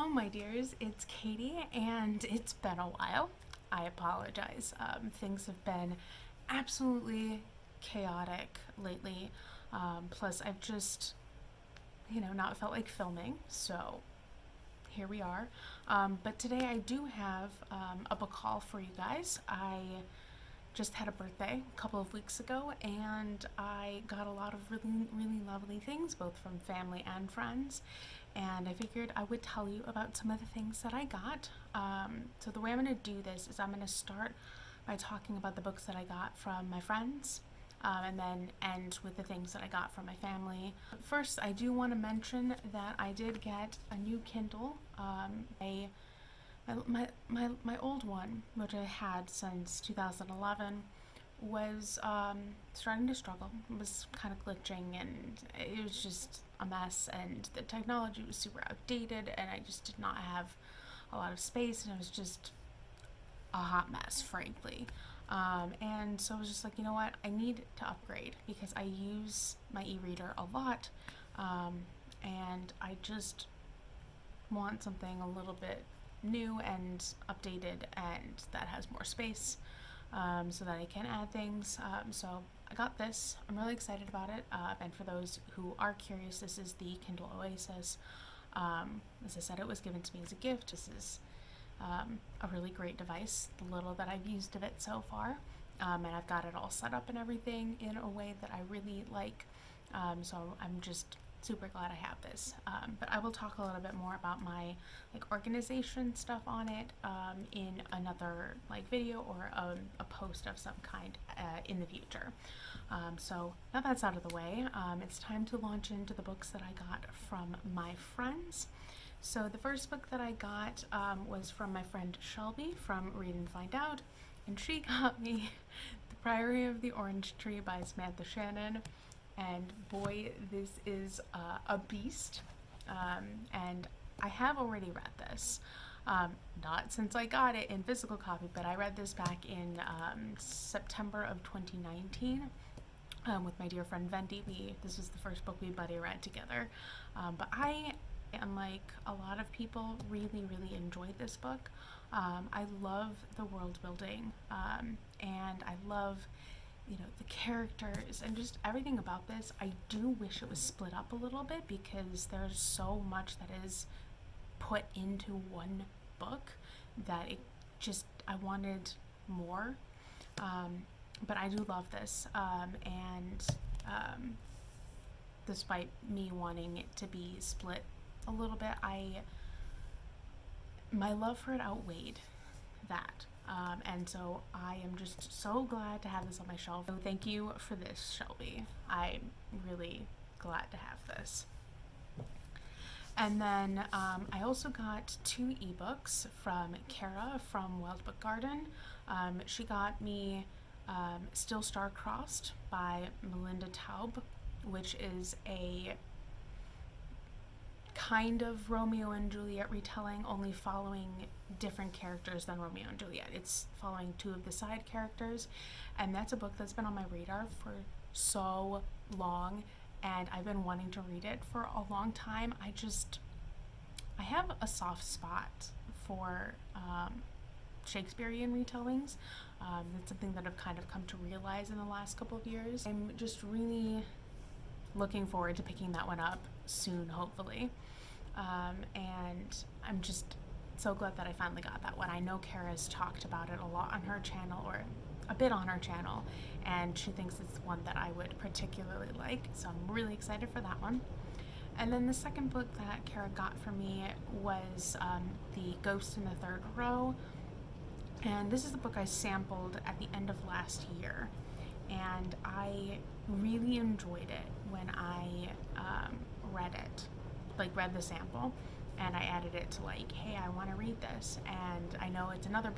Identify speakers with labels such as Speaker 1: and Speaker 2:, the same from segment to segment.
Speaker 1: Hello, my dears. It's Katie, and it's been a while. I apologize. Things have been absolutely chaotic lately. Plus, I've just, not felt like filming, so here we are. But today I do have a book haul for you guys. I just had a birthday a couple of weeks ago, and I got a lot of really, really lovely things, both from family and friends. And I figured I would tell you about some of the things that I got. So the way I'm going to do this is I'm going to start by talking about the books that I got from my friends, and then end with the things that I got from my family. First, I do want to mention that I did get a new Kindle. My old one, which I had since 2011, was starting to struggle. It was kind of glitching, and it was just a mess, and the technology was super outdated, and I just did not have a lot of space, and it was just a hot mess, frankly. And so I was just like, you know what, I need to upgrade because I use my e-reader a lot, and I just want something a little bit new and updated and that has more space, so that I can add things. So I got this. I'm really excited about it. And for those who are curious, this is the Kindle Oasis. As I said, it was given to me as a gift. This is a really great device, the little that I've used of it so far. And I've got it all set up and everything in a way that I really like. So I'm just super glad I have this. But I will talk a little bit more about my organization stuff on it in another video or a post of some kind in the future. So now that's out of the way, it's time to launch into the books that I got from my friends. So the first book that I got was from my friend Shelby from Read and Find Out, and she got me The Priory of the Orange Tree by Samantha Shannon. And boy, this is a beast. And I have already read this. Not since I got it in physical copy, but I read this back in September of 2019 with my dear friend Vendi. This was the first book we buddy read together. But I, unlike a lot of people, really, really enjoyed this book. I love the world building, and I love the characters and just everything about this. I do wish it was split up a little bit because there's so much that is put into one book that I wanted more. But I do love this, and despite me wanting it to be split a little bit, my love for it outweighed that. And so I am just so glad to have this on my shelf. So thank you for this, Shelby. I'm really glad to have this. And then I also got 2 ebooks from Kara from Wild Book Garden. She got me Still Star-Crossed by Melinda Taub, which is a kind of Romeo and Juliet retelling, only following different characters than Romeo and Juliet. It's following 2 of the side characters, and that's a book that's been on my radar for so long, and I've been wanting to read it for a long time. I have a soft spot for Shakespearean retellings. It's something that I've kind of come to realize in the last couple of years. I'm just really looking forward to picking that one up soon, hopefully. And I'm just so glad that I finally got that one. I know Kara's talked about it a lot on her channel, or a bit on her channel, and she thinks it's one that I would particularly like, so I'm really excited for that one. And then the second book that Kara got for me was The Ghost in the Third Row, and this is the book I sampled at the end of last year, and I really enjoyed it when I read the sample, and I added it to hey, I want to read this. And I know it's another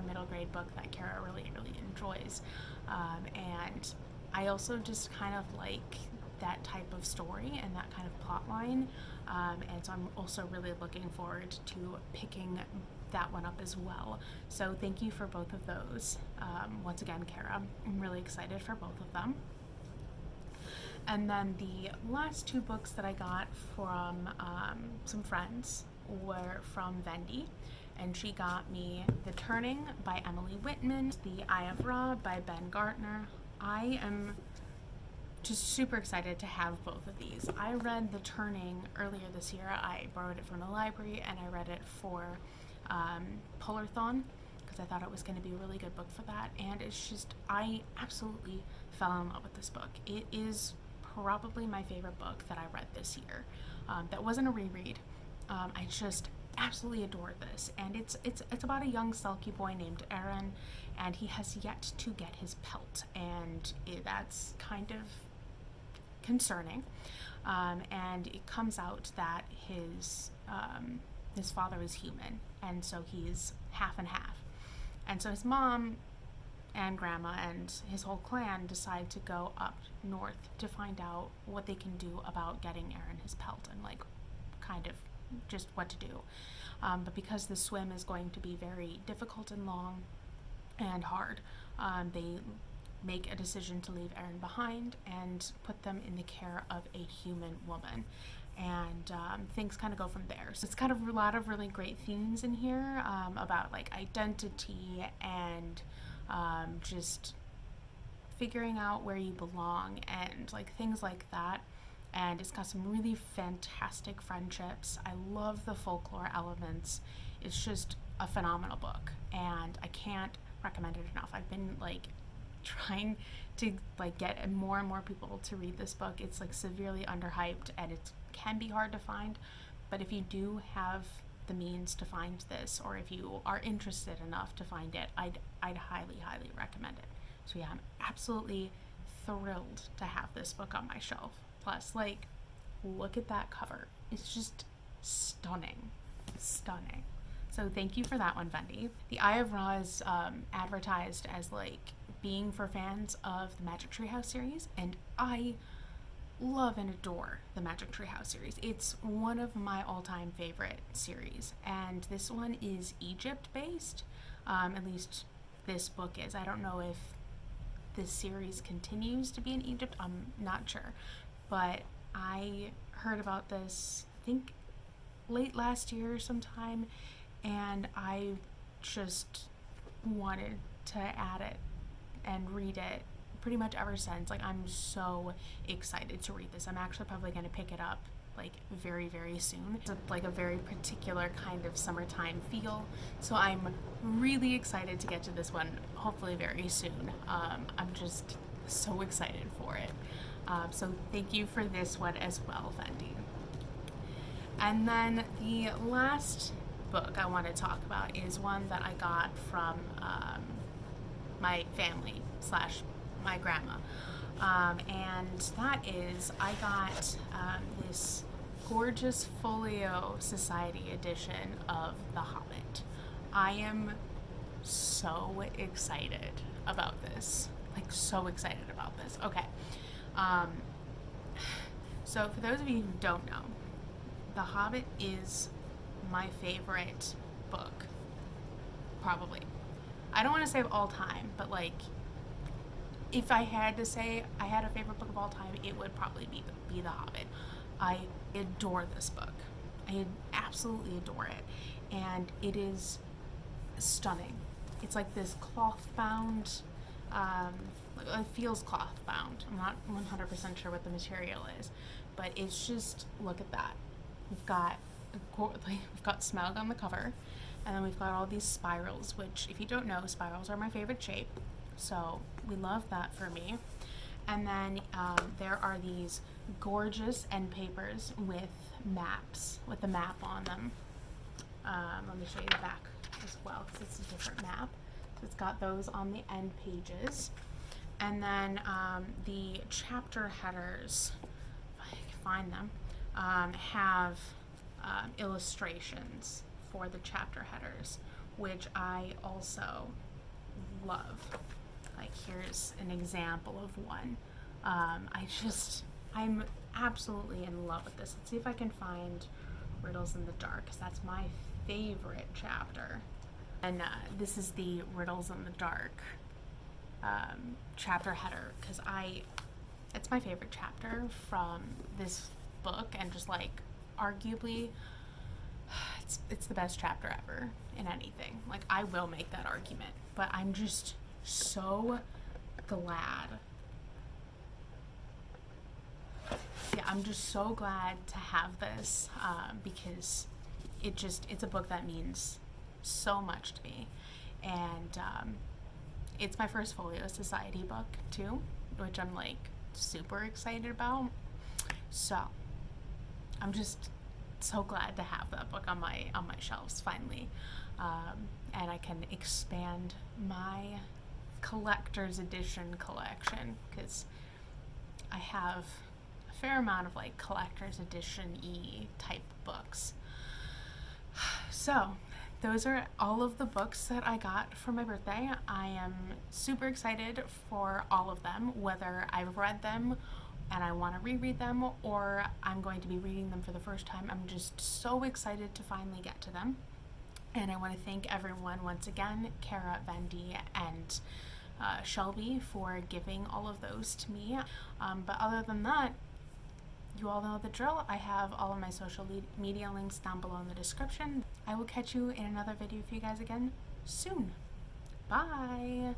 Speaker 1: middle grade book that Kara really, really enjoys, and I also just kind of like that type of story and that kind of plot line, and so I'm also really looking forward to picking that one up as well. So thank you for both of those. Once again, Kara, I'm really excited for both of them. And then the last 2 books that I got from some friends were from Vendy, and she got me The Turning by Emily Whitman, The Eye of Ra by Ben Gartner. I am just super excited to have both of these. I read The Turning earlier this year. I borrowed it from the library and I read it for Polarthon because I thought it was going to be a really good book for that. And it's just, I absolutely fell in love with this book. It is probably my favorite book that I read this year. That wasn't a reread. I just absolutely adore this, and it's about a young Selkie boy named Aaron, and he has yet to get his pelt, and that's kind of concerning. And it comes out that his father is human, and so he's half and half, and so his mom and grandma and his whole clan decide to go up north to find out what they can do about getting Aaron his pelt and like kind of just what to do. But because the swim is going to be very difficult and long and hard, they make a decision to leave Aaron behind and put them in the care of a human woman. And things kind of go from there. So it's got a lot of really great themes in here about like identity and just figuring out where you belong and like things like that. And it's got some really fantastic friendships. I love the folklore elements. It's just a phenomenal book, and I can't recommend it enough. I've been like trying to like get more and more people to read this book. It's like severely underhyped and it can be hard to find, but if you do have the means to find this, or if you are interested enough to find it, I'd highly recommend it. So yeah, I'm absolutely thrilled to have this book on my shelf. Plus, like, look at that cover. It's just stunning. Stunning. So thank you for that one, Vendy. The Eye of Ra is advertised as like being for fans of the Magic Tree House series, and I love and adore the Magic Tree House series. It's one of my all-time favorite series, and this one is Egypt based. At least this book is. I don't know if this series continues to be in Egypt. I'm not sure. But I heard about this, I think, late last year sometime, and I just wanted to add it and read it pretty much ever since. Like, I'm so excited to read this. I'm actually probably going to pick it up like very soon. It's like a very particular kind of summertime feel, so I'm really excited to get to this one hopefully very soon. I'm just so excited for it. So thank you for this one as well, Vendy. And then the last book I want to talk about is one that I got from my family / my grandma. And that is, I got this gorgeous folio society edition of The Hobbit. I am so excited about this. Like, so excited about this. Okay. So for those of you who don't know, The Hobbit is my favorite book, probably. I don't want to say of all time, but like, if I had to say I had a favorite book of all time, it would probably be The Hobbit. I adore this book. I absolutely adore it, and it is stunning. It's like this cloth-bound. It feels cloth bound. I'm not 100% sure what the material is, but it's just, look at that. We've got Smaug on the cover, and then we've got all these spirals, which, if you don't know, spirals are my favorite shape, so we love that for me. And then there are these gorgeous end papers with maps, with the map on them. Let me show you the back as well, because it's a different map. So it's got those on the end pages. And then the chapter headers, if I can find them, have illustrations for the chapter headers, which I also love. Like, here's an example of one. I'm absolutely in love with this. Let's see if I can find Riddles in the Dark, because that's my favorite chapter. And this is the Riddles in the Dark chapter header, because it's my favorite chapter from this book, and just like arguably it's the best chapter ever in anything. Like, I will make that argument, but I'm just so glad. Yeah, I'm just so glad to have this, because it's a book that means so much to me. And it's my first Folio Society book too, which I'm like super excited about. So I'm just so glad to have that book on my shelves finally, and I can expand my collector's edition collection, because I have a fair amount of like collector's edition-y type books. So those are all of the books that I got for my birthday. I am super excited for all of them, whether I've read them and I want to reread them, or I'm going to be reading them for the first time. I'm just so excited to finally get to them. And I want to thank everyone once again, Kara, Vendi, and Shelby, for giving all of those to me. But other than that, you all know the drill. I have all of my social media links down below in the description. I will catch you in another video for you guys again soon. Bye!